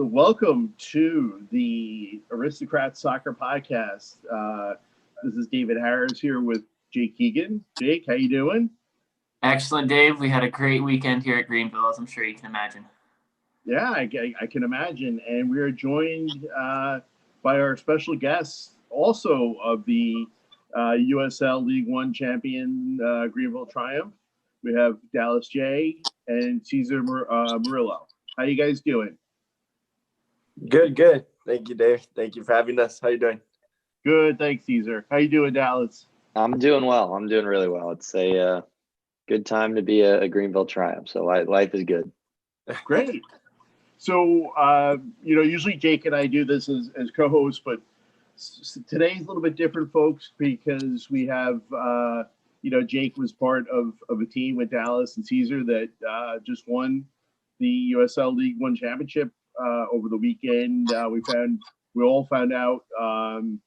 So welcome to the Aristocrats Soccer Podcast. This is David Harris here with Jake Keegan. Jake, how you doing? Excellent, Dave. We had a great weekend here at Greenville, as I'm sure you can imagine. Yeah, I can imagine. And we are joined by our special guest, also of the USL League One champion, Greenville Triumph. We have Dallas Jaye and Cesar Murillo. How you guys doing? Good. Thank you, Dave. Thank you for having us. How you doing? Good, thanks, Cesar. How you doing, Dallas? I'm doing well. I'm doing really well. It's a good time to be a Greenville Triumph. So life is good. Great. So, usually Jake and I do this as co-hosts, but today's a little bit different, folks, because we have, Jake was part of a team with Dallas and Cesar that just won the USL League One Championship over the weekend. We all found out, on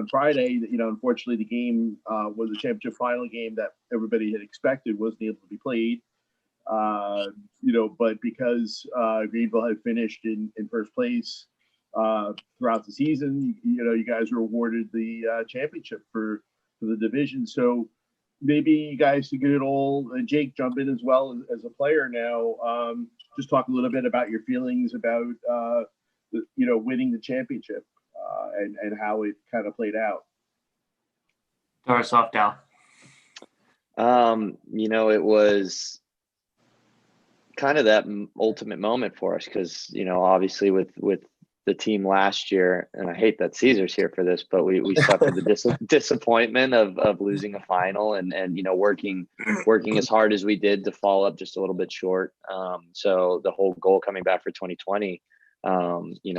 Friday that, unfortunately the game was a championship final game that everybody had expected wasn't able to be played. But because Greenville had finished in first place throughout the season, you guys were awarded the championship for the division. So maybe you guys could get it all. Jake, jump in as well as a player now. Just talk a little bit about your feelings about winning the championship and how it kind of played out. Start us off, Dal. It was kind of that ultimate moment for us because, obviously with the team last year, and I hate that Cesar's here for this, but we suffered the disappointment of losing a final and working as hard as we did to fall up just a little bit short. So the whole goal coming back for 2020,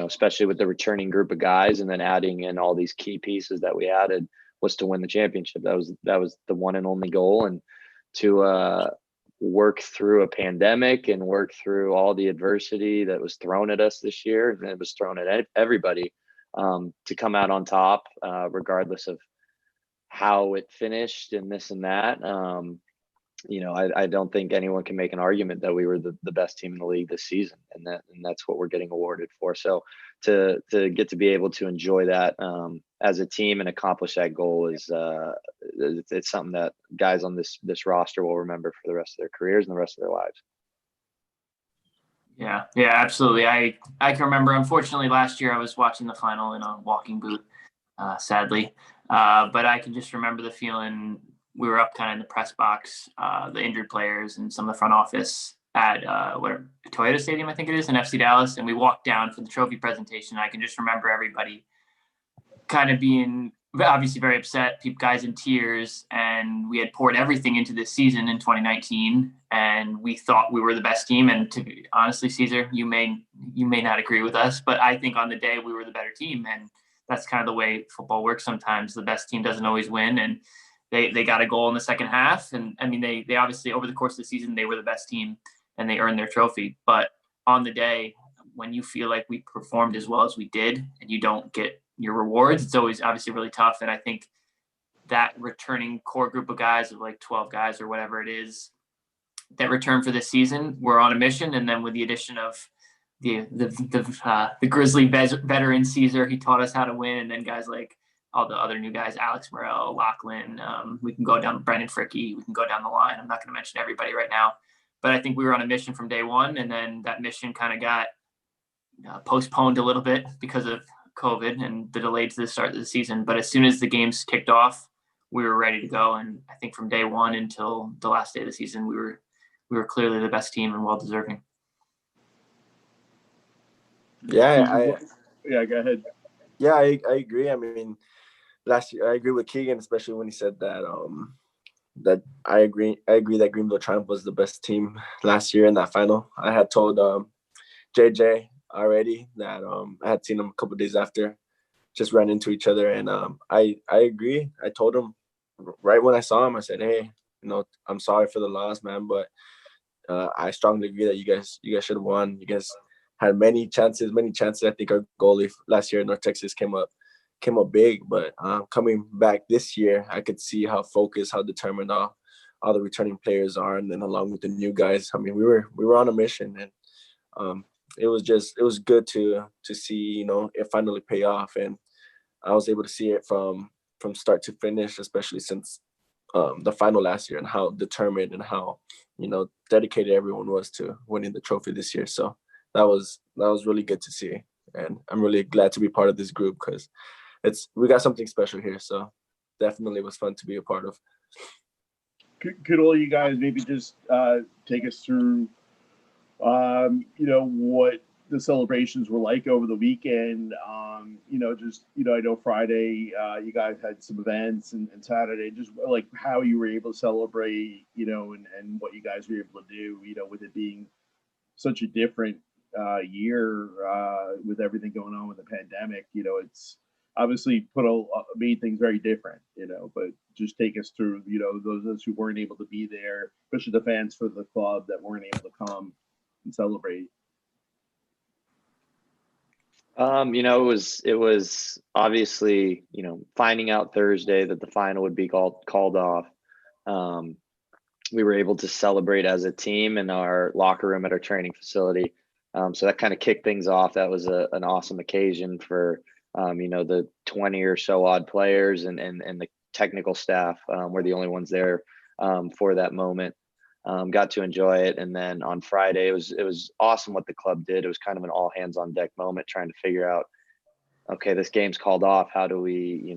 especially with the returning group of guys and then adding in all these key pieces that we added, was to win the championship. That was the one and only goal, and to work through a pandemic and work through all the adversity that was thrown at us this year, and it was thrown at everybody, to come out on top, regardless of how it finished and this and that. I don't think anyone can make an argument that we were the best team in the league this season, and that's what we're getting awarded for. So to get to be able to enjoy that as a team and accomplish that goal is it's something that guys on this roster will remember for the rest of their careers and the rest of their lives. Yeah, absolutely. I can remember, unfortunately, last year I was watching the final in a walking boot, sadly. But I can just remember the feeling. We were up kind of in the press box, the injured players and some of the front office at Toyota Stadium, I think it is, in FC Dallas. And we walked down for the trophy presentation. I can just remember everybody kind of being obviously very upset, guys in tears. And we had poured everything into this season in 2019. And we thought we were the best team. And to be honestly, Cesar, you may not agree with us, but I think on the day we were the better team. And that's kind of the way football works sometimes. The best team doesn't always win. And they got a goal in the second half. And I mean, they obviously over the course of the season, they were the best team and they earned their trophy. But on the day, when you feel like we performed as well as we did and you don't get your rewards, it's always obviously really tough. And I think that returning core group of guys of like 12 guys or whatever it is that return for this season, we're on a mission. And then with the addition of the Grizzly veteran Cesar, he taught us how to win. And then guys like all the other new guys, Alex Morel, Lachlan, we can go down Brendan Fricky, we can go down the line. I'm not going to mention everybody right now, but I think we were on a mission from day one. And then that mission kind of got postponed a little bit because of COVID and the delay to the start of the season. But as soon as the games kicked off, we were ready to go. And I think from day one until the last day of the season, we were clearly the best team and well-deserving. Yeah, go ahead. Yeah, I agree. I mean, last year I agree with Keegan, especially when he said that that I agree that Greenville Triumph was the best team last year in that final. I had told JJ already that I had seen him a couple of days after, just ran into each other, and I agree. I told him right when I saw him, I said, hey, I'm sorry for the loss, man, but I strongly agree that you guys should have won. You guys had many chances. I think our goalie last year in North Texas came up big, but coming back this year, I could see how focused, how determined all the returning players are, and then along with the new guys. I mean, we were on a mission, and it was good to see, you know, it finally pay off, and I was able to see it from start to finish, especially since the final last year, and how determined and how, you know, dedicated everyone was to winning the trophy this year. So that was really good to see, and I'm really glad to be part of this group because we got something special here. So definitely was fun to be a part of. Could all you guys maybe just take us through, you know, what the celebrations were like over the weekend? You know, just, you know, I know Friday you guys had some events, and Saturday, just like how you were able to celebrate, you know, and what you guys were able to do, you know, with it being such a different year with everything going on with the pandemic. You know, it's obviously made things very different, you know, but just take us through, you know, those who weren't able to be there, especially the fans for the club that weren't able to come and celebrate. You know, it was obviously, you know, finding out Thursday that the final would be called off. We were able to celebrate as a team in our locker room at our training facility. So that kind of kicked things off. That was an awesome occasion for, you know, the 20 or so odd players and the technical staff were the only ones there for that moment. Got to enjoy it. And then on Friday, it was awesome what the club did. It was kind of an all hands on deck moment, trying to figure out, okay, this game's called off. How do we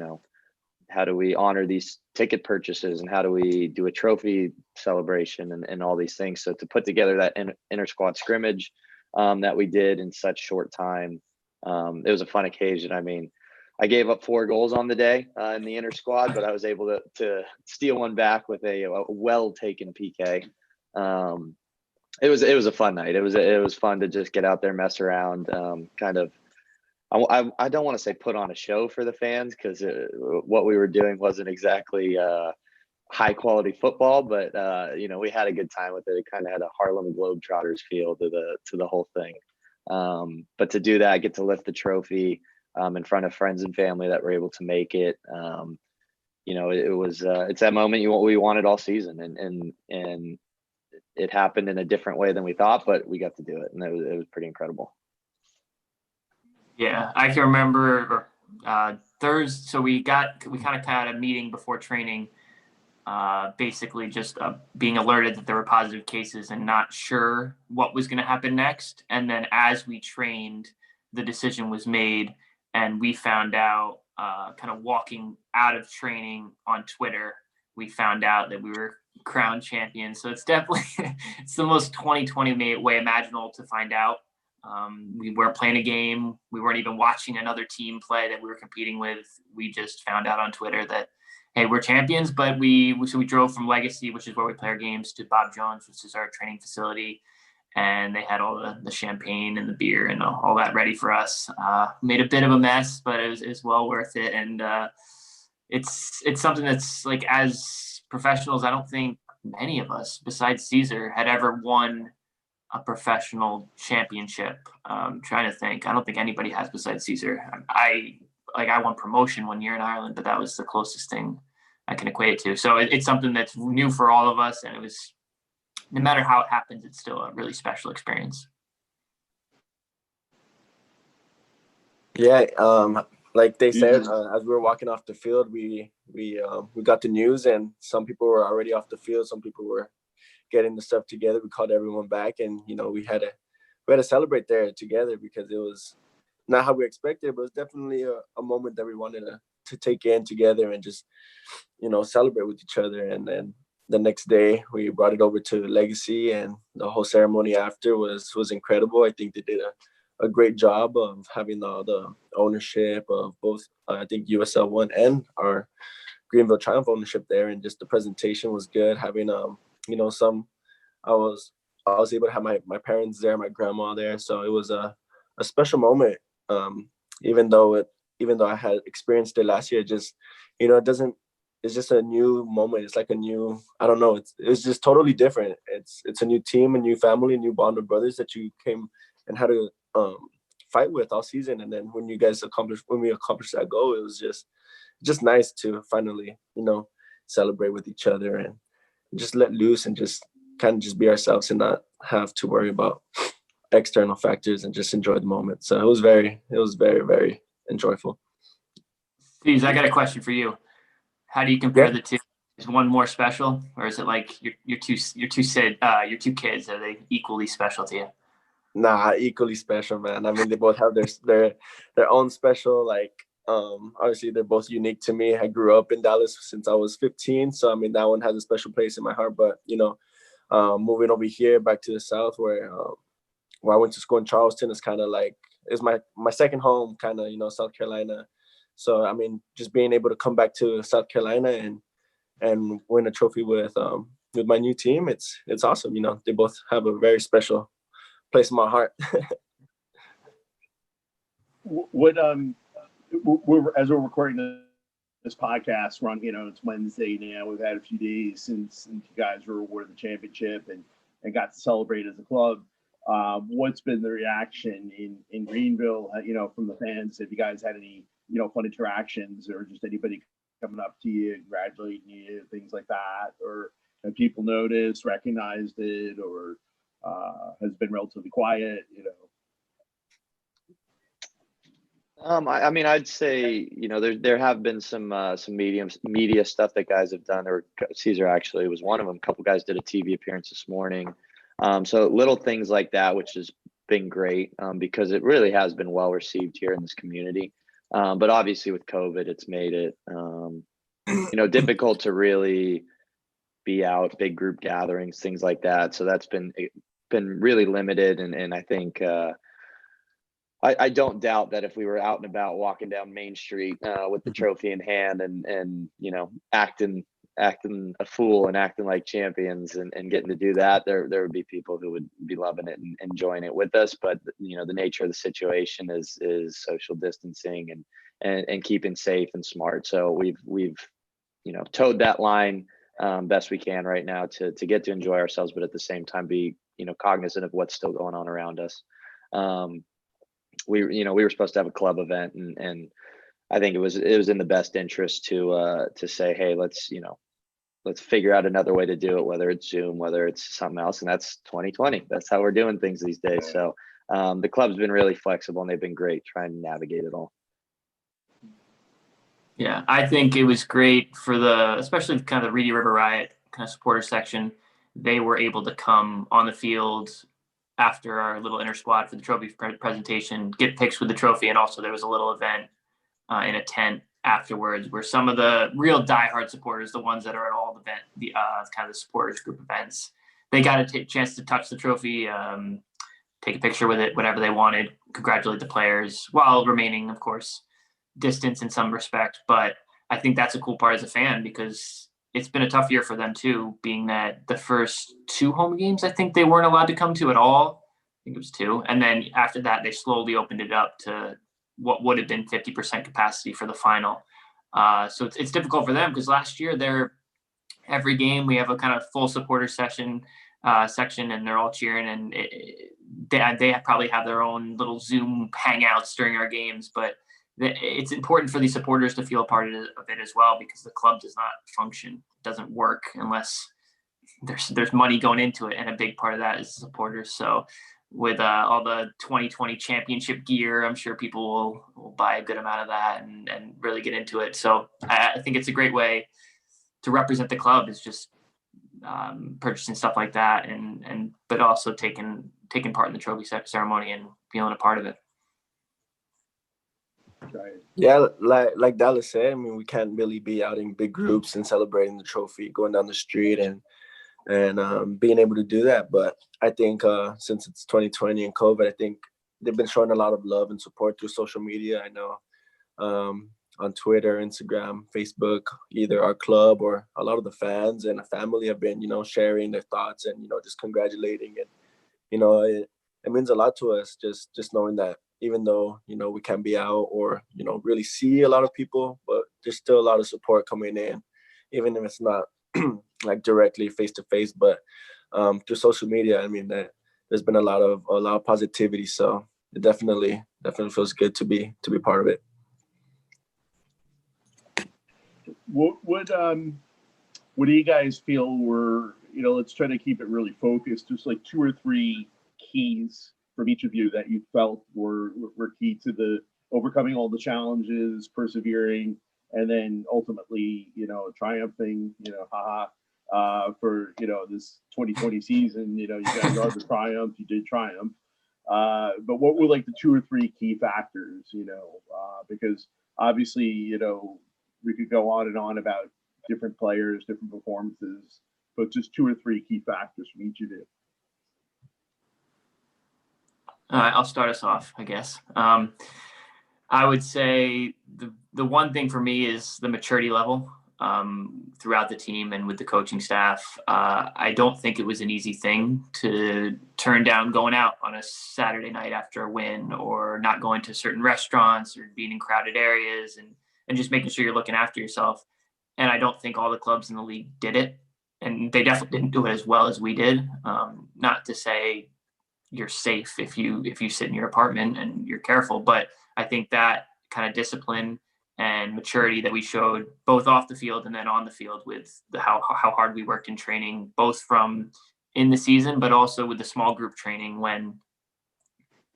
honor these ticket purchases, and how do we do a trophy celebration and all these things? So to put together that inter squad scrimmage that we did in such short time, it was a fun occasion. I mean, I gave up 4 goals on the day in the inter squad, but I was able to steal one back with a well taken PK. It was a fun night. It was fun to just get out there, mess around, kind of. I don't want to say put on a show for the fans, because what we were doing wasn't exactly high quality football, but you know, we had a good time with it. It kind of had a Harlem Globetrotters feel to the whole thing. But to do that, get to lift the trophy in front of friends and family that were able to make it. You know, it's that moment we wanted all season, and it happened in a different way than we thought, but we got to do it, and it was pretty incredible. Yeah, I can remember Thursday. So we kind of had a meeting before training, basically just being alerted that there were positive cases and not sure what was going to happen next. And then as we trained, the decision was made, and we found out, kind of walking out of training on Twitter, we found out that we were crowned champions. So it's definitely it's the most 2020 way imaginable to find out. We weren't playing a game. We weren't even watching another team play that we were competing with. We just found out on Twitter that, hey, we're champions. But we drove from Legacy, which is where we play our games, to Bob Jones, which is our training facility. And they had all the champagne and the beer and all that ready for us. Made a bit of a mess, but it was well worth it. And it's something that's like, as professionals, I don't think many of us, besides Cesar, had ever won a professional championship. Trying to think, I don't think anybody has besides Cesar. I won promotion one year in Ireland, but that was the closest thing I can equate it to. So it's something that's new for all of us, and it was, no matter how it happens, it's still a really special experience. Yeah, like they said, as we were walking off the field, we got the news, and some people were already off the field. Some people were getting the stuff together. We called everyone back, and you know, we had to celebrate there together, because it was not how we expected, but it was definitely a moment that we wanted to take in together and just, you know, celebrate with each other. And then the next day we brought it over to Legacy, and the whole ceremony after was incredible. I think they did a great job of having the ownership of both, I think USL One and our Greenville Triumph ownership there, and just the presentation was good. Having you know, I was able to have my parents there, my grandma there, so it was a special moment. Even though I had experienced it last year, just, you know, it's just a new moment. It's like a new, I don't know, it's just totally different. It's a new team, a new family, a new bond of brothers that you came and had to fight with all season. And then when we accomplished that goal, it was just nice to finally, you know, celebrate with each other and just let loose and just kind of just be ourselves and not have to worry about external factors and just enjoy the moment. So it was very, very enjoyable. Steve, I got a question for you. How do you compare the two? Is one more special, or is it like your two kids? Are they equally special to you? Nah, equally special, man. I mean, they both have their own special. Like, obviously, they're both unique to me. I grew up in Dallas since I was 15, so I mean, that one has a special place in my heart. But moving over here back to the South, where I went to school in Charleston, is kind of like is my second home, kind of South Carolina. So I mean, just being able to come back to South Carolina and win a trophy with my new team, it's awesome. They both have a very special place in my heart. What as we're recording this podcast, we're on, it's Wednesday now. We've had a few days since you guys were awarded the championship and got to celebrate as a club. What's been the reaction in Greenville, from the fans? Have you guys had any, fun interactions, or just anybody coming up to you, congratulating you, things like that? Or have people noticed, recognized it, or has been relatively quiet, I mean, I'd say, there have been some media stuff that guys have done, or Cesar actually was one of them. A couple guys did a TV appearance this morning. So little things like that, which has been great, because it really has been well received here in this community. But obviously with COVID, it's made it, difficult to really be out, big group gatherings, things like that. So that's been really limited. And I think, I don't doubt that if we were out and about walking down Main Street with the trophy in hand and acting a fool and acting like champions and getting to do that, there would be people who would be loving it and enjoying it with us. But the nature of the situation is social distancing and keeping safe and smart. So we've towed that line best we can right now to get to enjoy ourselves, but at the same time be cognizant of what's still going on around us. We were supposed to have a club event, and I think it was in the best interest to say, hey, let's figure out another way to do it, whether it's Zoom, whether it's something else. And that's 2020. That's how we're doing things these days. So the club's been really flexible, and they've been great trying to navigate it all. Yeah, I think it was great for especially kind of the Reedy River Riot kind of supporter section. They were able to come on the field after our little inter squad for the trophy presentation, get pics with the trophy. And also there was a little event in a tent afterwards where some of the real diehard supporters, the ones that are at all the kind of the supporters group events, they got a chance to touch the trophy, take a picture with it, whatever they wanted, congratulate the players while remaining, of course, distance in some respect. But I think that's a cool part as a fan, because it's been a tough year for them too, being that the first 2 home games, I think they weren't allowed to come to at all. I think it was 2. And then after that, they slowly opened it up to what would have been 50% capacity for the final. So it's difficult for them, because last year every game we have a kind of full supporter section, and they're all cheering, and they probably have their own little Zoom hangouts during our games, but it's important for the supporters to feel a part of it as well, because the club does not function, doesn't work unless there's money going into it, and a big part of that is the supporters. So with all the 2020 championship gear, I'm sure people will buy a good amount of that and really get into it. So I think it's a great way to represent the club, is just purchasing stuff like that, but also taking part in the trophy ceremony and feeling a part of it. Yeah, like Dallas said, I mean, we can't really be out in big groups and celebrating the trophy, going down the street and being able to do that. But I think since it's 2020 and COVID, I think they've been showing a lot of love and support through social media. I know on Twitter, Instagram, Facebook, either our club or a lot of the fans and the family have been, sharing their thoughts and, just congratulating. And, it means a lot to us just knowing that, even though, we can't be out or, really see a lot of people, but there's still a lot of support coming in, even if it's not like directly face to face, but through social media. I mean, there's been a lot of positivity. So it definitely feels good to be part of it. What do you guys feel were, let's try to keep it really focused, just like 2 or 3 keys from each of you that you felt were key to the overcoming all the challenges, persevering, and then ultimately, triumphing, for, this 2020 season. You guys are the Triumph, you did triumph. But what were like the 2 or 3 key factors, because obviously, we could go on and on about different players, different performances, but just 2 or 3 key factors from each of you. I'll start us off, I guess. I would say the one thing for me is the maturity level throughout the team and with the coaching staff. I don't think it was an easy thing to turn down going out on a Saturday night after a win, or not going to certain restaurants, or being in crowded areas, and just making sure you're looking after yourself. And I don't think all the clubs in the league did it, and they definitely didn't do it as well as we did. Not to say you're safe if you sit in your apartment and you're careful, but I think that kind of discipline and maturity that we showed both off the field and then on the field, with how hard we worked in training, both from in the season, but also with the small group training when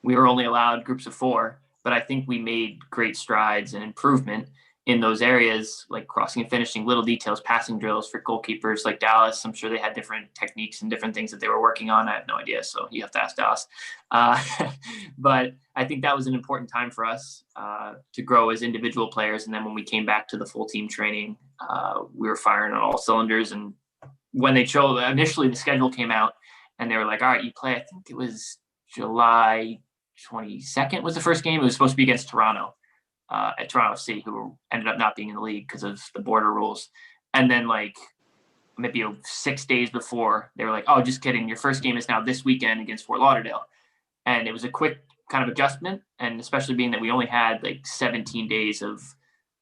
we were only allowed groups of 4. But I think we made great strides and improvement in those areas, like crossing and finishing, little details, passing drills for goalkeepers like Dallas. I'm sure they had different techniques and different things that they were working on. I have no idea, so you have to ask Dallas. But I think that was an important time for us to grow as individual players. And then when we came back to the full team training, we were firing on all cylinders. And when they chose, initially the schedule came out and they were like, all right, you play, I think it was July 22nd was the first game. It was supposed to be against Toronto. At Toronto FC, who ended up not being in the league because of the border rules. And then like maybe 6 days before, they were like, oh, just kidding. Your first game is now this weekend against Fort Lauderdale. And it was a quick kind of adjustment. And especially being that we only had like 17 days of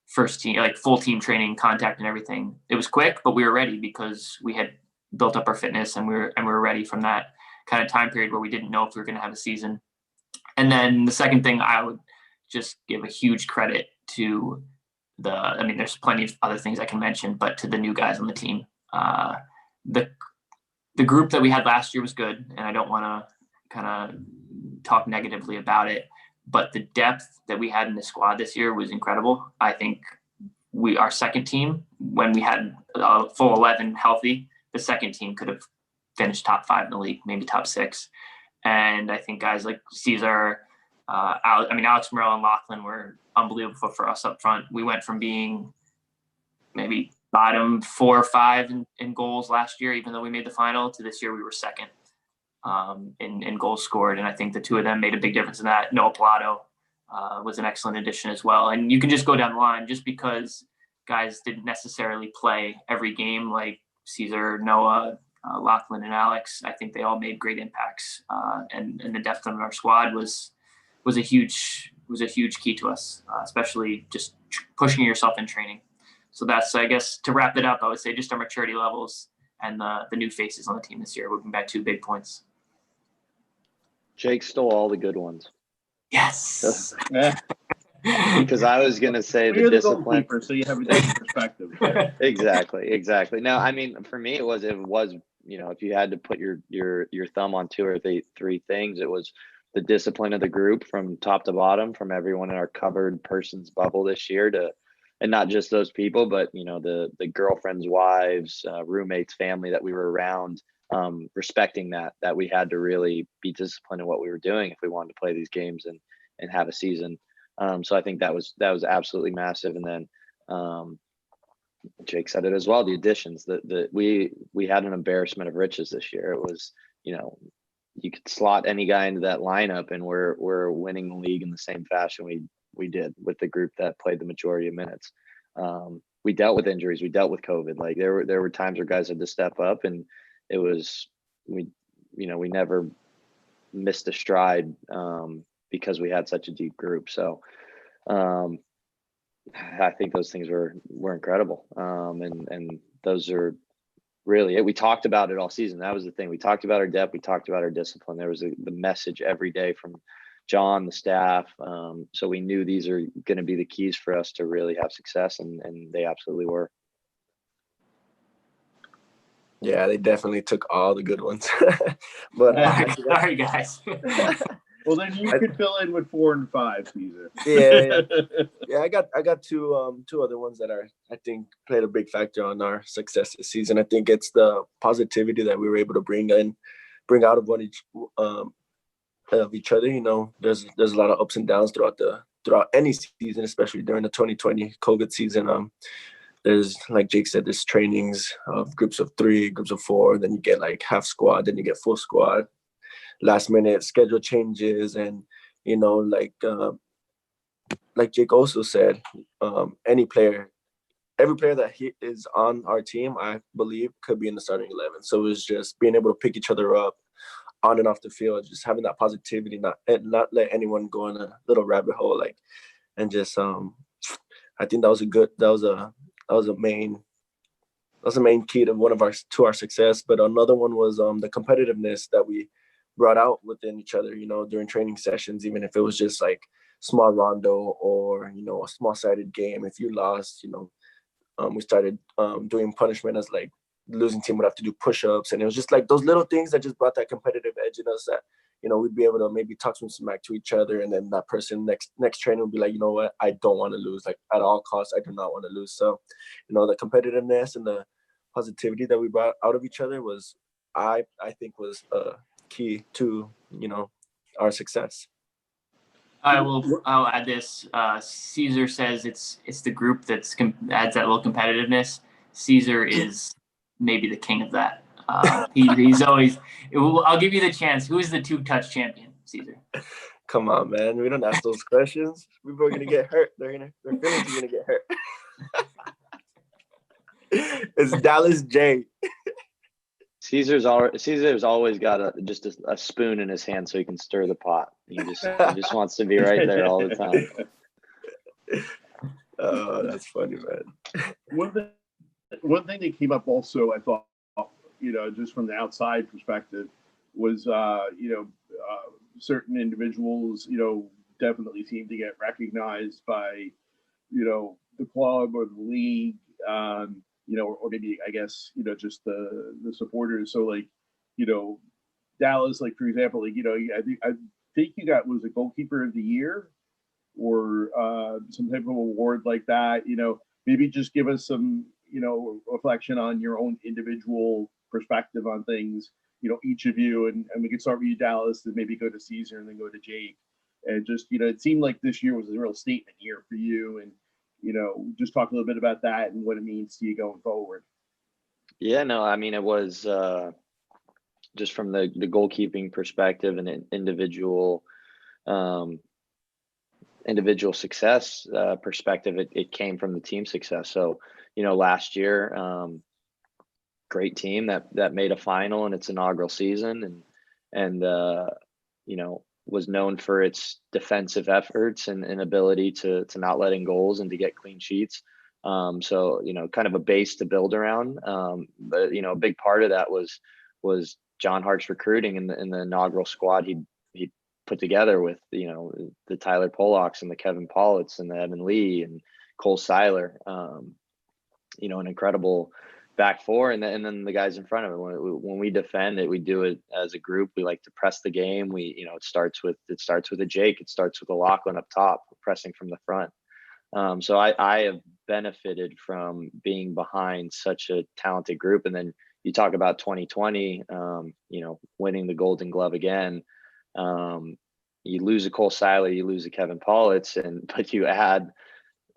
first team, like full team training, contact and everything. It was quick, but we were ready because we had built up our fitness and we were ready from that kind of time period where we didn't know if we were going to have a season. And then the second thing I would just give a huge credit to there's plenty of other things I can mention, but to the new guys on the team. The group that we had last year was good, and I don't want to kind of talk negatively about it, but the depth that we had in the squad this year was incredible. I think our second team, when we had a full 11 healthy, the second team could have finished top 5 in the league, maybe top 6. And I think guys like Cesar, Alex Murillo and Lachlan were unbelievable for us up front. We went from being maybe bottom 4 or 5 in goals last year, even though we made the final, to this year we were second in goals scored. And I think the 2 of them made a big difference in that. Noah Pilato was an excellent addition as well. And you can just go down the line, just because guys didn't necessarily play every game like Cesar, Noah, Lachlan, and Alex. I think they all made great impacts. And the depth of our squad was a huge key to us, especially just pushing yourself in training. So that's, I guess, to wrap it up, I would say just our maturity levels and the new faces on the team this year. We're back 2 big points. Jake stole all the good ones. Yes. Because I was going to say the discipline. So you have a different perspective. Exactly. No, I mean, for me, it was, if you had to put your thumb on 2 or 3 things, it was the discipline of the group from top to bottom, from everyone in our covered person's bubble this year and not just those people, but, the girlfriends, wives, roommates, family that we were around, respecting that we had to really be disciplined in what we were doing if we wanted to play these games and have a season. So I think that was absolutely massive. And then Jake said it as well, the additions that we had an embarrassment of riches this year. It was, you could slot any guy into that lineup and we're winning the league in the same fashion we did with the group that played the majority of minutes. We dealt with injuries, we dealt with COVID. Like there were times where guys had to step up, and it was we never missed a stride because we had such a deep group. So I think those things were incredible. And those are really it. We talked about it all season. That was the thing. We talked about our depth. We talked about our discipline. There was the message every day from John, the staff. So we knew these are going to be the keys for us to really have success, and they absolutely were. Yeah, they definitely took all the good ones. But sorry, guys. Well, then you could fill in with 4 and 5, Cesar. Yeah. I got two other ones that I think played a big factor on our success this season. I think it's the positivity that we were able to bring out of each other. You know, there's a lot of ups and downs throughout any season, especially during the 2020 COVID season. There's, like Jake said, there's trainings of groups of 3, groups of 4, then you get like half squad, then you get full squad. Last minute schedule changes, and you know, like Jake also said, every player that is on our team, I believe, could be in the starting 11. So it was just being able to pick each other up on and off the field, just having that positivity, not let anyone go in a little rabbit hole, and just I think that was a main key to our success. But another one was the competitiveness that we brought out within each other, you know, during training sessions, even if it was just like small rondo or, you know, a small sided game. If you lost, you know, we started doing punishment as like the losing team would have to do push-ups, and it was just like those little things that just brought that competitive edge in us that, you know, we'd be able to maybe talk some smack to each other, and then that person next training would be like, you know what, I don't want to lose. Like at all costs, I do not want to lose. So, you know, the competitiveness and the positivity that we brought out of each other was, I think, was key to, you know, our success. I'll add this. Cesar says it's the group that's adds that little competitiveness. Cesar is maybe the king of that. He's always. I'll give you the chance. Who is the 2-touch champion, Cesar? Come on, man. We don't ask those questions. People are gonna get hurt. Their feelings are gonna get hurt. It's Dallas J. Caesar's always got just a spoon in his hand so he can stir the pot. He just wants to be right there all the time. Oh, that's funny, man. One thing that came up also, I thought, you know, just from the outside perspective, was certain individuals, you know, definitely seem to get recognized by, you know, the club or the league. You know, or maybe, I guess, you know, just the supporters. So like, you know, Dallas, like, for example, like, you know, I think you was a goalkeeper of the year or some type of award like that. You know, maybe just give us some, you know, reflection on your own individual perspective on things, you know, each of you, and we can start with you, Dallas, and maybe go to Cesar and then go to Jake. And just, you know, it seemed like this year was a real statement year for you, and, you know, just talk a little bit about that and what it means to you going forward. Yeah, no, I mean, it was just from the goalkeeping perspective and individual success perspective, it came from the team success. So, you know, last year, great team that made a final in its inaugural season, and you know, was known for its defensive efforts and ability to not let in goals and to get clean sheets. So, you know, kind of a base to build around. But, you know, a big part of that was John Hart's recruiting in the inaugural squad he put together with, you know, the Tyler Pollocks and the Kevin Pollitz and the Evan Lee and Cole Seiler. You know, an incredible back four, and then the guys in front of it. When we defend it, we do it as a group. We like to press the game. You know, it starts with a Jake. It starts with a Lachlan up top, pressing from the front. So I have benefited from being behind such a talented group. And then you talk about 2020, you know, winning the Golden Glove again. You lose a Cole Seiler, you lose a Kevin Pollitz, but you add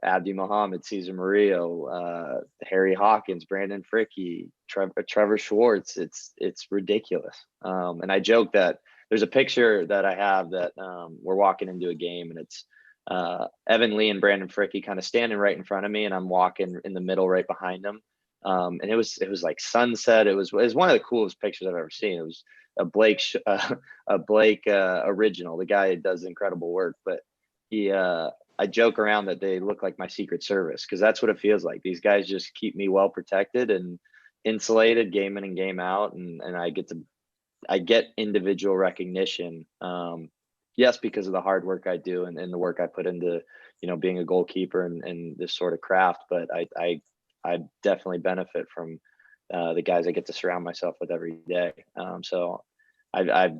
Abdi Mohammed, Cesar Murillo, Harry Hawkins, Brandon Fricky, Trevor Schwartz. It's ridiculous. And I joke that there's a picture that I have that we're walking into a game, and it's Evan Lee and Brandon Fricky kind of standing right in front of me, and I'm walking in the middle right behind them. And it was like sunset. It was one of the coolest pictures I've ever seen. It was a Blake original. The guy does incredible work, but I joke around that they look like my Secret Service, because that's what it feels like. These guys just keep me well protected and insulated game in and game out, and I get individual recognition. Yes, because of the hard work I do and the work I put into, you know, being a goalkeeper and this sort of craft. But I definitely benefit from the guys I get to surround myself with every day. So I've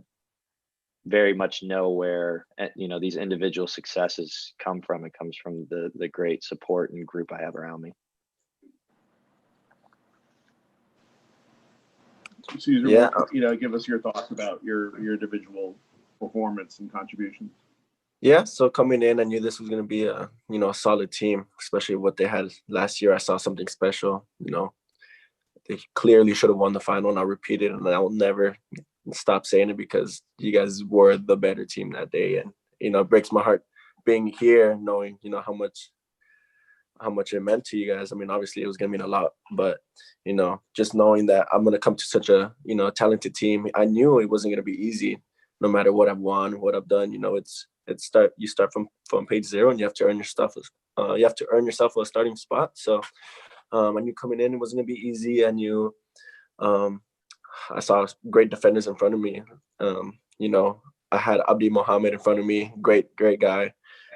very much know where, you know, these individual successes come from. It comes from the great support and group I have around me. Cesar, Yeah. you know, give us your thoughts about your individual performance and contributions. Yeah, so coming in, I knew this was going to be a, you know, a solid team, especially what they had last year. I saw something special. You know, they clearly should have won the final, and I'll repeat it, and I will never stop saying it because you guys were the better team that day. And, you know, it breaks my heart being here, knowing, you know, how much it meant to you guys. I mean, obviously it was going to mean a lot, but, you know, just knowing that I'm going to come to such a, you know, talented team, I knew it wasn't going to be easy no matter what I've won, what I've done. You know, you start from page zero, and you have to earn your stuff. You have to earn yourself a starting spot. So I knew coming in, it wasn't going to be easy. I knew I saw great defenders in front of me. You know, I had Abdi Mohammed in front of me, great guy,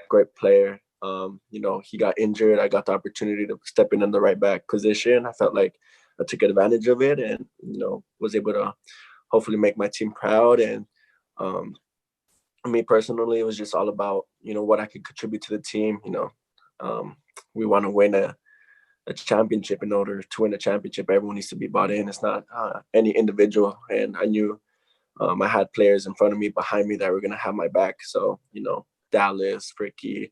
great player. You know, he got injured. I got the opportunity to step in the right back position. I felt like I took advantage of it, and, you know, was able to hopefully make my team proud. And me personally, it was just all about, you know, what I could contribute to the team. You know, we want to win a championship. In order to win a championship, everyone needs to be bought in. It's not any individual. And I knew I had players in front of me, behind me, that were going to have my back. So, you know, Dallas, Fricky,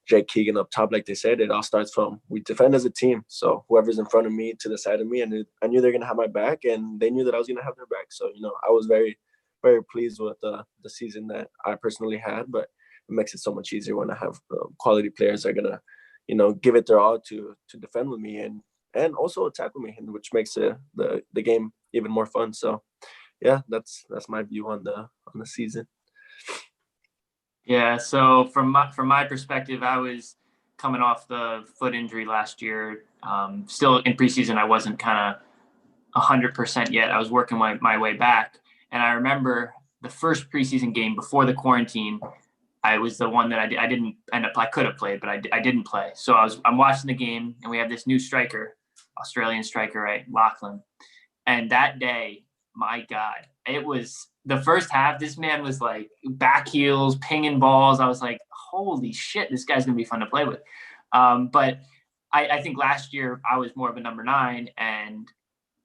Jake Keegan up top, like they said, it all starts from, we defend as a team. So whoever's in front of me, to the side of me, and I knew they're going to have my back, and they knew that I was going to have their back. So, you know, I was very, very pleased with the season that I personally had, but it makes it so much easier when I have quality players that are going to, you know, give it their all to defend with me and also attack with me, and which makes the game even more fun. So yeah, that's my view on the season. Yeah, so from my perspective, I was coming off the foot injury last year. Still in preseason, I wasn't kind of 100% yet. I was working my way back, and I remember the first preseason game before the quarantine, I was the one that I didn't end up. I could have played, but I didn't play. So I'm watching the game, and we have this new striker, Australian striker, right, Lachlan. And that day, my God, it was the first half. This man was like back heels, pinging balls. I was like, holy shit, this guy's gonna be fun to play with. But I think last year I was more of a number 9, and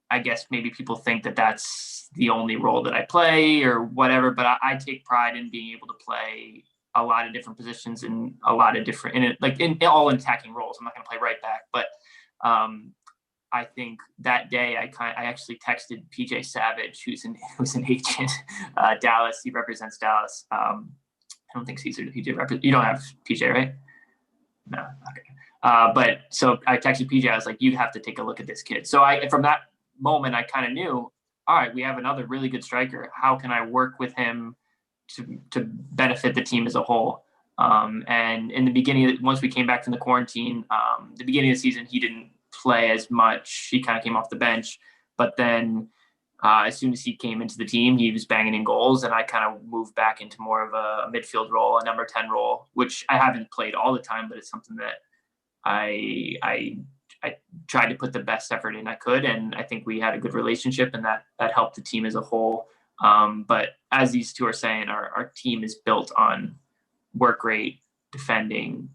I guess maybe people think that that's the only role that I play or whatever. But I take pride in being able to play a lot of different positions and a lot of different in all attacking roles. I'm not going to play right back, but I think that day I actually texted PJ Savage, who's an agent, Dallas. He represents Dallas. I don't think Cesar. You don't have PJ, right? No. Okay. But so I texted PJ. I was like, you have to take a look at this kid. So from that moment, I kind of knew, all right, we have another really good striker. How can I work with him to benefit the team as a whole? And in the beginning, once we came back from the quarantine, the beginning of the season, he didn't play as much. He kind of came off the bench, but then as soon as he came into the team, he was banging in goals, and I kind of moved back into more of a midfield role, a number 10 role, which I haven't played all the time, but it's something that I tried to put the best effort in I could, and I think we had a good relationship, and that helped the team as a whole. But as these two are saying, our team is built on work rate, defending,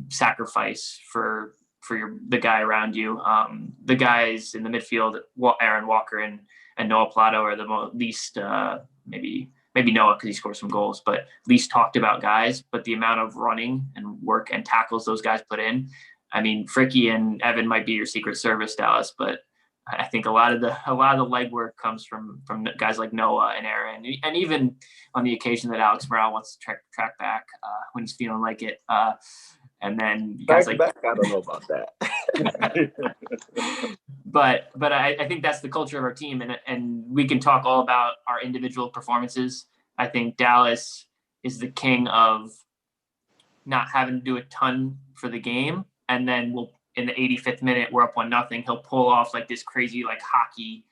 sacrifice for the guy around you. The guys in the midfield, Aaron Walker and Noah Plato, are the least, maybe Noah because he scores some goals, but least talked about guys. But the amount of running and work and tackles those guys put in, I mean, Fricky and Evan might be your secret service, Dallas, but I think a lot of the legwork comes from guys like Noah and Aaron, and even on the occasion that Alex Morale wants to track back when he's feeling like it. And then guys like back, I don't know about that. but I think that's the culture of our team, and we can talk all about our individual performances. I think Dallas is the king of not having to do a ton for the game, and then in the 85th minute, we're up 1-0. He'll pull off like this crazy like hockey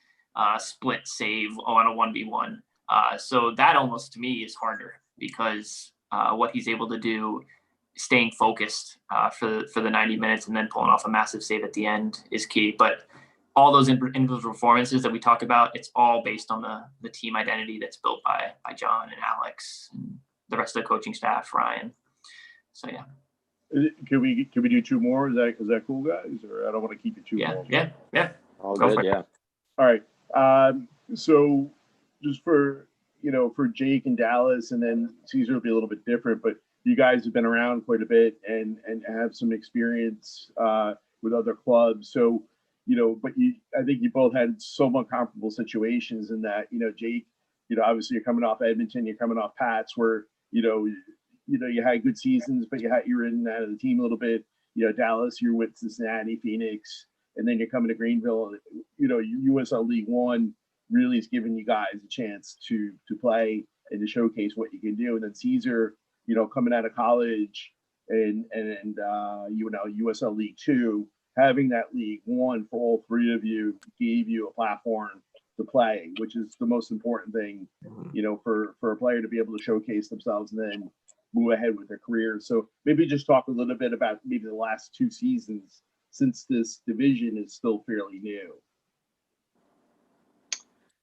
split save on a 1v1. So that almost to me is harder because what he's able to do, staying focused for the 90 minutes and then pulling off a massive save at the end is key. But all those individual performances that we talk about, it's all based on the team identity that's built by John and Alex and the rest of the coaching staff, Ryan. So yeah. Can we do two more? Is that cool, guys? Or I don't want to keep you too long. Yeah. All Go good, for it. yeah. All right. So just for Jake and Dallas, and then Cesar will be a little bit different, but you guys have been around quite a bit and have some experience with other clubs. So, but I think you both had somewhat comparable situations in that, Jake, obviously you're coming off Edmonton, you're coming off Pats, where, you had good seasons, but you were in and out of the team a little bit. Dallas, you're with Cincinnati, Phoenix, and then you're coming to Greenville. USL League One really is giving you guys a chance to play and to showcase what you can do. And then Cesar, coming out of college and USL League Two, having that League One for all three of you gave you a platform to play, which is the most important thing, for a player to be able to showcase themselves and then move ahead with their career. So maybe just talk a little bit about maybe the last two seasons, since this division is still fairly new.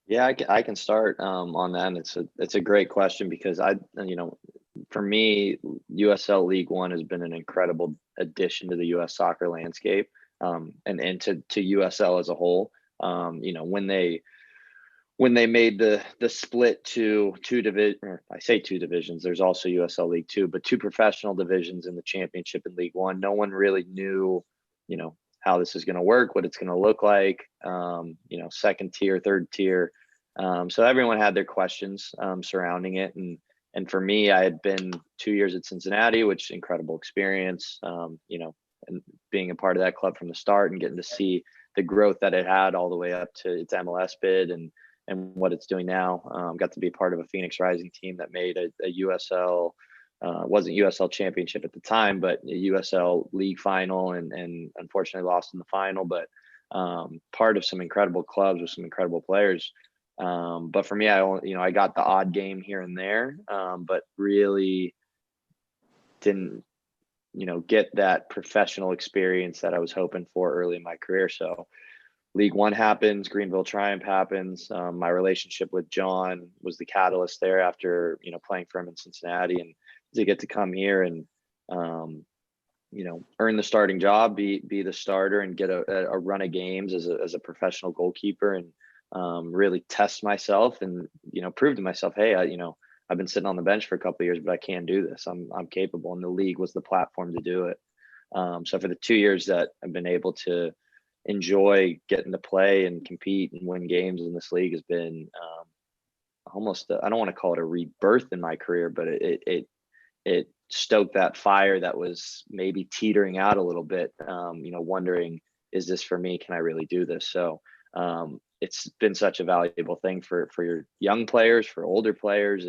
Yeah, I can start on that. And it's a great question because for me, USL League One has been an incredible addition to the U.S. soccer landscape, and to USL as a whole. When they made the split to two divisions, there's also USL League Two, but two professional divisions in the championship and League One. No one really knew, how this is going to work, what it's going to look like, second tier, third tier. So everyone had their questions surrounding it. And for me, I had been 2 years at Cincinnati, which incredible experience, and being a part of that club from the start and getting to see the growth that it had all the way up to its MLS bid and what it's doing now. Got to be part of a Phoenix Rising team that made a USL, wasn't USL championship at the time, but a USL league final and unfortunately lost in the final, but part of some incredible clubs with some incredible players. But for me, I got the odd game here and there, but really didn't, get that professional experience that I was hoping for early in my career. So League One happens, Greenville Triumph happens. My relationship with John was the catalyst there after, playing for him in Cincinnati, and to get to come here and, earn the starting job, be the starter and get a run of games as a professional goalkeeper and really test myself and, prove to myself, hey, I've been sitting on the bench for a couple of years, but I can do this. I'm capable, and the league was the platform to do it. So for the 2 years that I've been able to enjoy getting to play and compete and win games in this league has been almost, I don't want to call it a rebirth in my career, but it stoked that fire that was maybe teetering out a little bit, wondering, is this for me? Can I really do this? So it's been such a valuable thing for your young players, for older players.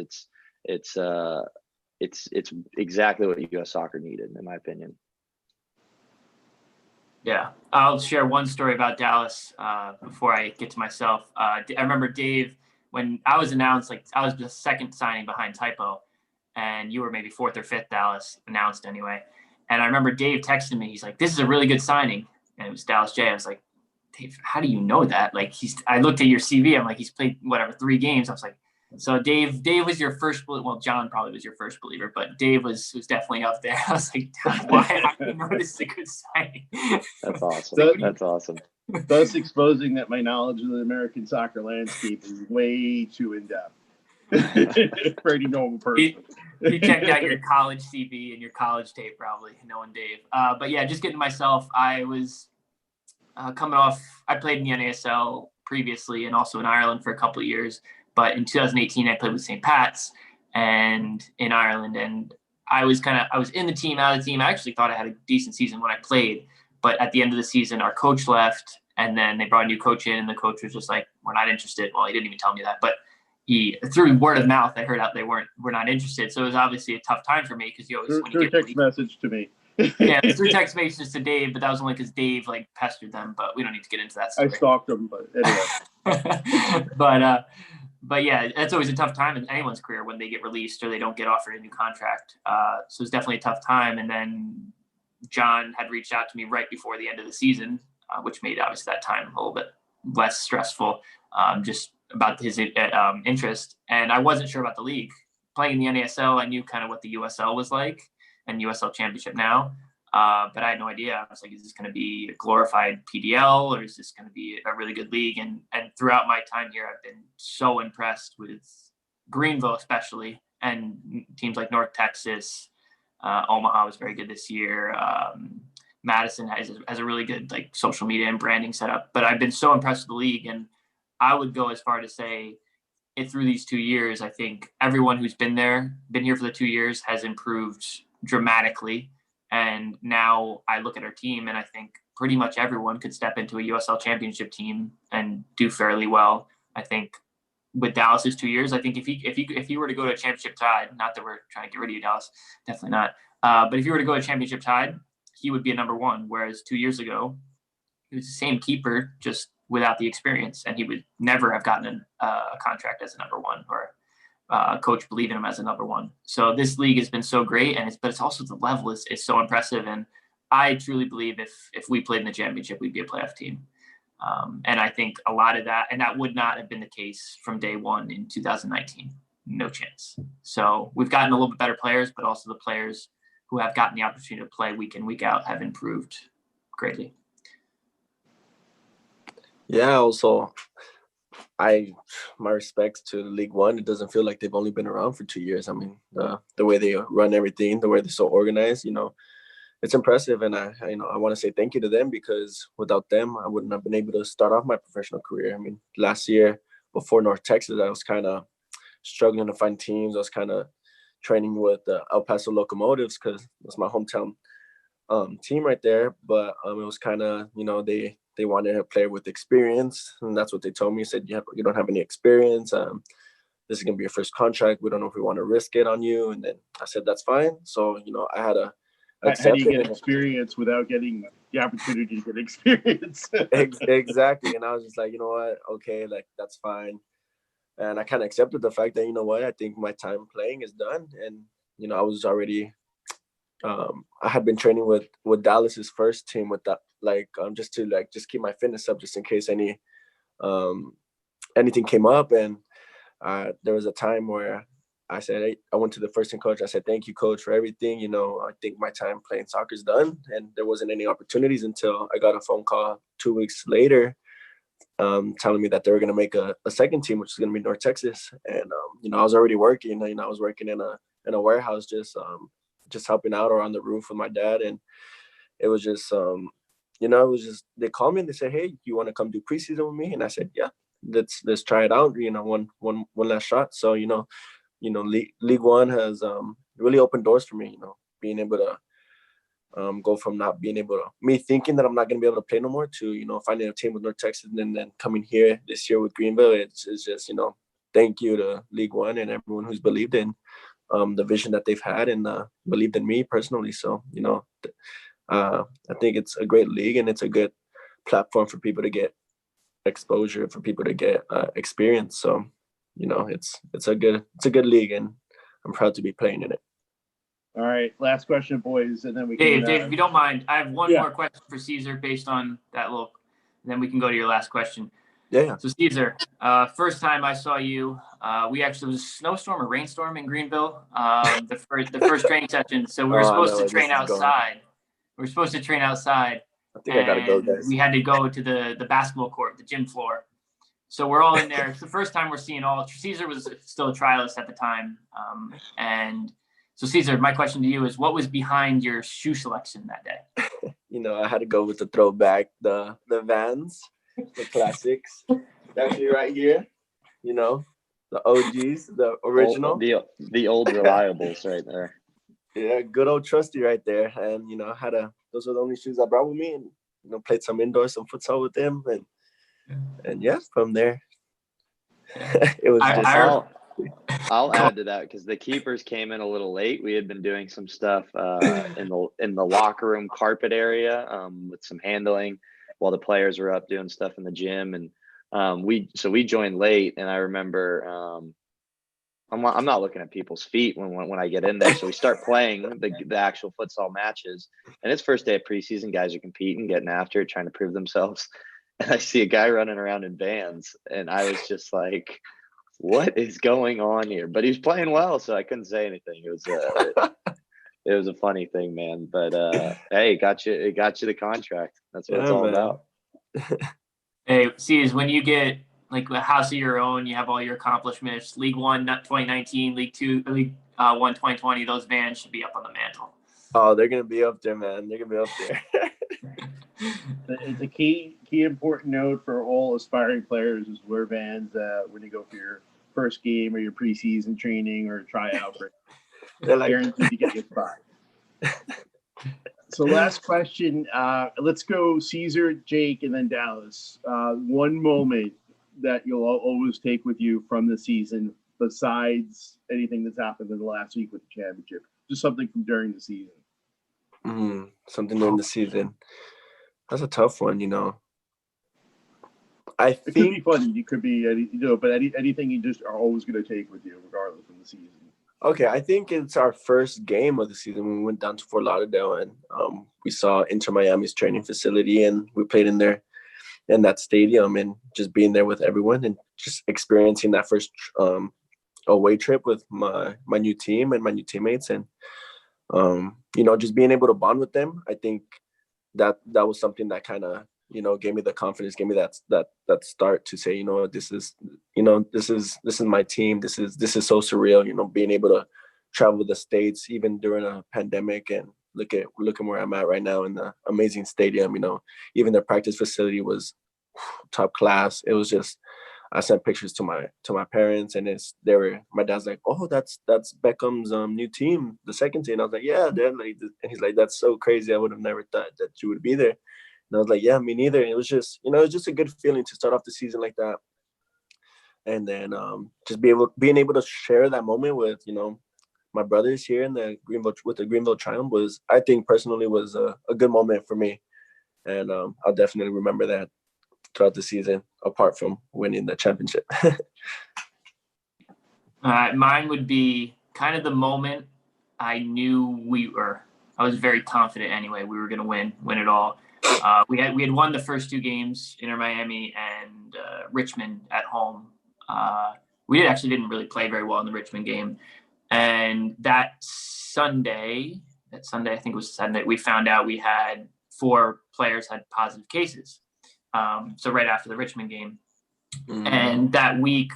It's exactly what U.S. soccer needed, in my opinion. Yeah, I'll share one story about Dallas before I get to myself. I remember Dave, when I was announced, I was the second signing behind Typo, and you were maybe fourth or fifth, Dallas announced anyway. And I remember Dave texted me. He's like, "This is a really good signing," and it was Dallas Jaye. I was like, "Dave, how do you know that?" I looked at your CV. I'm like, he's played 3 games. I was like, so Dave was your first, well, John probably was your first believer, but Dave was definitely up there. I was like, why? How do you know this is a good signing? That's awesome. That's awesome. Thus exposing that my knowledge of the American soccer landscape is way too in-depth for any normal person. He checked out your college CV and your college tape, probably, knowing Dave. But yeah, just getting to myself, I was coming off, I played in the NASL previously and also in Ireland for a couple of years. But in 2018, I played with St. Pat's and in Ireland, and I was in the team, out of the team. I actually thought I had a decent season when I played, but at the end of the season, our coach left, and then they brought a new coach in, and the coach was just like, "We're not interested." Well, he didn't even tell me that, but through word of mouth, I heard out we're not interested. So it was obviously a tough time for me because you always through text message to me. Yeah, it was through text messages to Dave, but that was only because Dave pestered them. But we don't need to get into that story. I stalked him, but anyway. But yeah, that's always a tough time in anyone's career when they get released or they don't get offered a new contract. So it's definitely a tough time. And then John had reached out to me right before the end of the season, which made obviously that time a little bit less stressful, just about his interest. And I wasn't sure about the league. Playing in the NASL, I knew kind of what the USL was like and USL Championship now, but I had no idea. I was like, is this going to be a glorified PDL, or is this going to be a really good league? And throughout my time here, I've been so impressed with Greenville, especially, and teams like North Texas. Omaha was very good this year. Madison has a really good like social media and branding setup. But I've been so impressed with the league, and I would go as far to say, through these 2 years, I think everyone who's been here for the 2 years, has improved dramatically. And now I look at our team, and I think pretty much everyone could step into a USL Championship team and do fairly well. I think with Dallas's 2 years, I think if he were to go to a championship tied, not that we're trying to get rid of you, Dallas, definitely not. But if he were to go to a championship tied, he would be a number one. Whereas 2 years ago, he was the same keeper, just without the experience, and he would never have gotten a contract as a number one, or coach believe in him as a number one. So this league has been so great, but it's also the level is so impressive. And I truly believe if we played in the championship, we'd be a playoff team. And I think a lot of that, and that would not have been the case from day one in 2019. No chance. So we've gotten a little bit better players, but also the players who have gotten the opportunity to play week in, week out have improved greatly. Yeah, also, my respects to League One. It doesn't feel like they've only been around for 2 years. I mean, the way they run everything, the way they're so organized, it's impressive. And I want to say thank you to them, because without them, I wouldn't have been able to start off my professional career. I mean, last year before North Texas, I was kind of struggling to find teams. I was kind of training with the El Paso Locomotives, because it's my hometown team right there. But it was kind of, they wanted a player with experience, and that's what they told me. Said, you don't have any experience. This is gonna be your first contract. We don't know if we want to risk it on you. And then I said, that's fine. So I had to accept. How do you get experience without getting the opportunity to get experience? Exactly. And I was just like, you know what? Okay, like that's fine. And I kind of accepted the fact that, I think my time playing is done. And I was already. I had been training with Dallas's first team with that, just to keep my fitness up, just in case anything came up. And there was a time where I said, I went to the first team coach. I said, thank you, coach, for everything. I think my time playing soccer is done. And there wasn't any opportunities until I got a phone call 2 weeks later, telling me that they were going to make a second team, which is going to be North Texas. And I was already working. I was working in a warehouse, just helping out, or on the roof with my dad. And it was just, they called me and they said, hey, you want to come do preseason with me? And I said, yeah, let's try it out. One last shot. So, League One has really opened doors for me, being able to go from not being able to, me thinking that I'm not going to be able to play no more, to, finding a team with North Texas, and then coming here this year with Greenville. It's just, thank you to League One and everyone who's believed in the vision that they've had, and believed in me personally. So, I think it's a great league, and it's a good platform for people to get exposure, for people to get experience. So, it's a good league, and I'm proud to be playing in it. All right, last question, boys, and then we can. Dave, if you don't mind, I have one more question for Cesar based on that look, and then we can go to your last question. Yeah. So Cesar, first time I saw you, we actually, was a snowstorm or rainstorm in Greenville. The first training session. So we were supposed to train outside. We were supposed to train outside. I think I gotta go, guys. We had to go to the basketball court, the gym floor. So we're all in there. It's the first time we're seeing Cesar was still a trialist at the time. And so Cesar, my question to you is, what was behind your shoe selection that day? I had to go with the throwback, the Vans. The classics, actually right here, the OGs, the original, the old reliables right there. Yeah, good old trusty right there. And those were the only shoes I brought with me, and played some indoors, some futsal with them, and yeah, from there it was I'll add to that, because the keepers came in a little late. We had been doing some stuff in the locker room carpet area, with some handling, while the players were up doing stuff in the gym. And we joined late. And I remember, I'm not looking at people's feet when I get in there. So we start playing the actual futsal matches, and it's first day of preseason. Guys are competing, getting after it, trying to prove themselves. I see a guy running around in Vans, and I was just like, what is going on here? But he's playing well, so I couldn't say anything. It was a funny thing, man. But hey, it got you the contract. That's what it's all about. Hey, see, is when you get like a house of your own, you have all your accomplishments. League One 2019, League Two, League One 2020. Those Vans should be up on the mantle. Oh, they're gonna be up there, man. They're gonna be up there. It's a key important note for all aspiring players is wear Vans when you go for your first game or your preseason training or tryout. They're like, guaranteed to get your spot. So last question. Let's go Cesar, Jake, and then Dallas. One moment that you'll always take with you from the season, besides anything that's happened in the last week with the championship, just something from during the season. Something during the season. That's a tough one, you know. It could be funny. It could be, but anything you just are always going to take with you, regardless of the season. Okay, I think it's our first game of the season when we went down to Fort Lauderdale and we saw Inter Miami's training facility and we played in there in that stadium and just being there with everyone and just experiencing that first away trip with my new team and my new teammates and just being able to bond with them. I think that was something that kind of gave me the confidence, gave me that start to say, this is my team. This is so surreal, being able to travel the States even during a pandemic and look at where I'm at right now in the amazing stadium. Even the practice facility was top class. It was just, I sent pictures to my parents and my dad's like, oh, that's Beckham's new team, the second team. I was like, yeah, Dad. And he's like, that's so crazy. I would have never thought that you would be there. And I was like, yeah, me neither. And it was just, it was just a good feeling to start off the season like that. And then just being able to share that moment with, my brothers here in the Greenville Triumph was, I think personally was a good moment for me. And I'll definitely remember that throughout the season, apart from winning the championship. Mine would be kind of the moment I knew I was very confident anyway, we were going to win it all. We had won the first two games, Inter Miami and Richmond at home. We didn't really play very well in the Richmond game. And that Sunday, I think it was Sunday, we found out we had 4 players had positive cases. So right after the Richmond game. And that week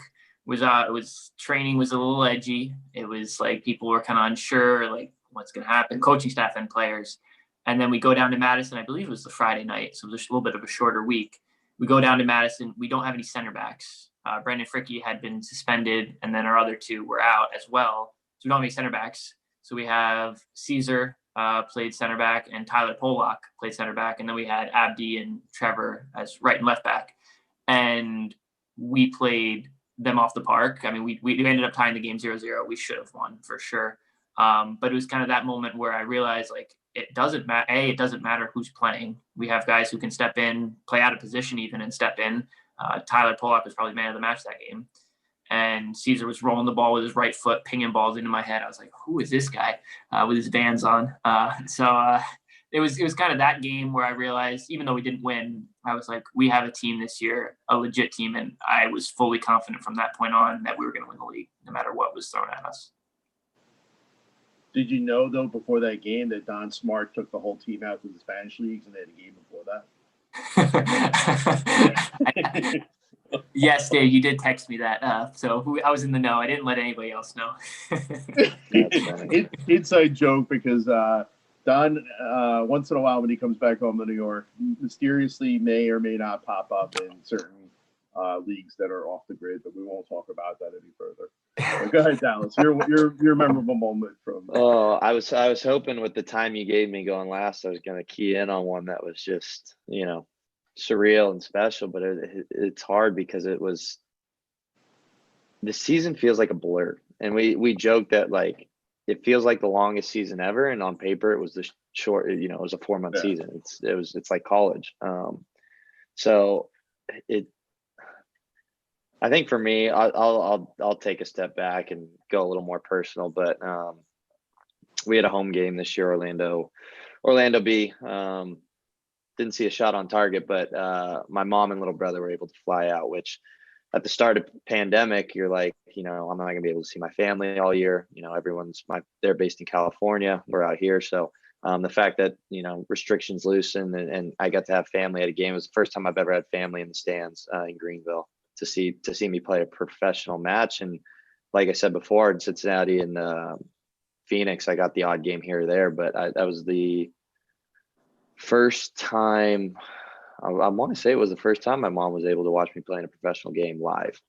training was a little edgy. It was like people were kind of unsure, like what's going to happen, coaching staff and players. And then we go down to Madison. I believe it was the Friday night, so it was just a little bit of a shorter week. We go down to Madison. We don't have any center backs. Brendan Fricke had been suspended, and then our other 2 were out as well. So we don't have any center backs. So we have Cesar played center back, and Tyler Pollock played center back, and then we had Abdi and Trevor as right and left back. And we played them off the park. I mean, we ended up tying the game 0-0. We should have won for sure. But it was kind of that moment where I realized, like, it doesn't matter who's playing. We have guys who can step in, play out of position even, and step in. Tyler Pollock was probably man of the match that game. And Cesar was rolling the ball with his right foot, pinging balls into my head. I was like, who is this guy with his Vans on? It was kind of that game where I realized, even though we didn't win, I was like, we have a team this year, a legit team. And I was fully confident from that point on that we were going to win the league no matter what was thrown at us. Did you know, though, before that game that Don Smart took the whole team out to the Spanish leagues and they had a game before that? Yes, Dave, you did text me that. I was in the know. I didn't let anybody else know. Inside joke, because Don, once in a while when he comes back home to New York, mysteriously may or may not pop up in certain leagues that are off the grid, but we won't talk about that any further. But go ahead, Dallas. Your memorable moment from. Oh, I was hoping with the time you gave me going last, I was going to key in on one that was just surreal and special, but it's hard because the season feels like a blur, and we joked that like it feels like the longest season ever, and on paper it was the short. It was a 4-month season. It's like college. I think for me, I'll take a step back and go a little more personal, but we had a home game this year, Orlando B. didn't see a shot on target, but my mom and little brother were able to fly out, which at the start of pandemic, you're like, I'm not going to be able to see my family all year. They're based in California. We're out here. So the fact that, restrictions loosened and I got to have family at a game, it was the first time I've ever had family in the stands in Greenville to see me play a professional match. And like I said before, in Cincinnati and Phoenix, I got the odd game here or there, but that was the first time. I want to say it was the first time my mom was able to watch me play in a professional game live.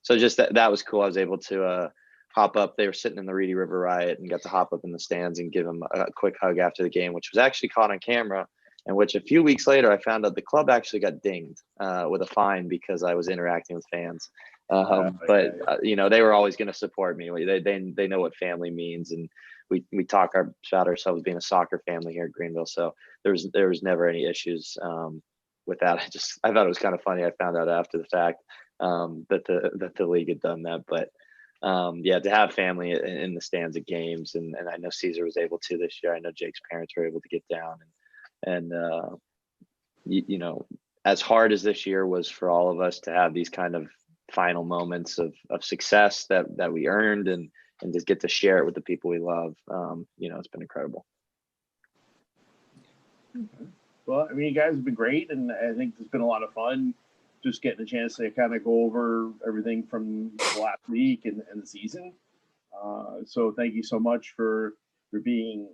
So just that was cool. I was able to hop up. They were sitting in the Reedy River Riot and got to hop up in the stands and give them a quick hug after the game, which was actually caught on camera. And which a few weeks later, I found out the club actually got dinged with a fine because I was interacting with fans. But they were always going to support me. They know what family means, and we talk about ourselves being a soccer family here at Greenville. So there was never any issues with that. I thought it was kind of funny. I found out after the fact that the league had done that, but to have family in the stands at games, and I know Cesar was able to this year. I know Jake's parents were able to get down, and as hard as this year was for all of us to have these kind of final moments of success that we earned and just get to share it with the people we love. It's been incredible. Well, I mean, you guys have been great, and I think it's been a lot of fun just getting a chance to kind of go over everything from the last week and the season. So thank you so much for being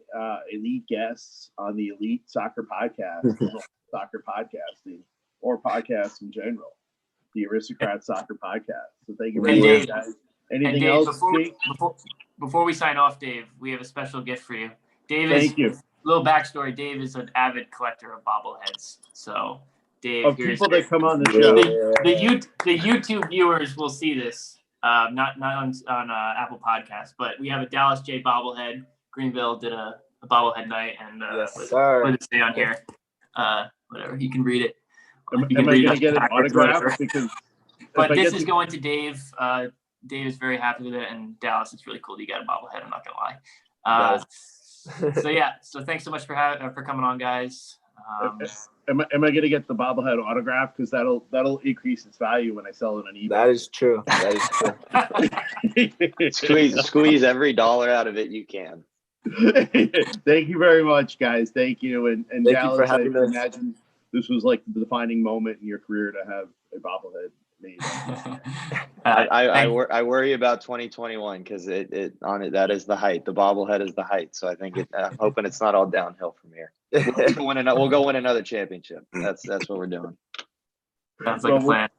elite guests on the Elite Soccer Podcast, soccer podcasting, or podcasts in general, the Aristocrats Soccer Podcast. So thank you very much, guys. Anything Dave, else? Before we sign off, Dave, we have a special gift for you. Dave Thank you. Little backstory. Dave is an avid collector of bobbleheads. So, Dave, Of people that come on the show. The YouTube viewers will see this. Not on Apple Podcasts, but we have a Dallas J bobblehead. Greenville did a bobblehead night, and what did it say on here? Whatever, you can read it. Am I going to get an autograph? But this is going to Dave. Dave is very happy with it, and Dallas, it's really cool that you got a bobblehead. I'm not gonna lie. So thanks so much for coming on, guys. Am I going to get the bobblehead autograph? Because that'll increase its value when I sell it on eBay. That is true. Squeeze every dollar out of it you can. Thank you very much, guys. Thank you, and Thank Dallas, you for having I us. imagine this was like the defining moment in your career to have a bobblehead made. I worry about 2021 because that is the height. The bobblehead is the height. So I think I'm hoping it's not all downhill from here. We'll go win another championship. That's what we're doing. Sounds like a plan.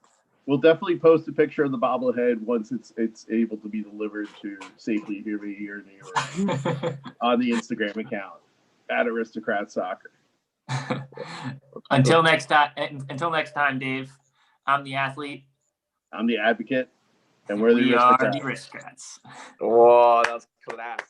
We'll definitely post a picture of the bobblehead once it's able to be delivered to safely here in New York on the Instagram account at Aristocrats Soccer. Until next time, Dave. I'm the athlete. I'm the advocate, and we're the Aristocrats. Whoa, that was class.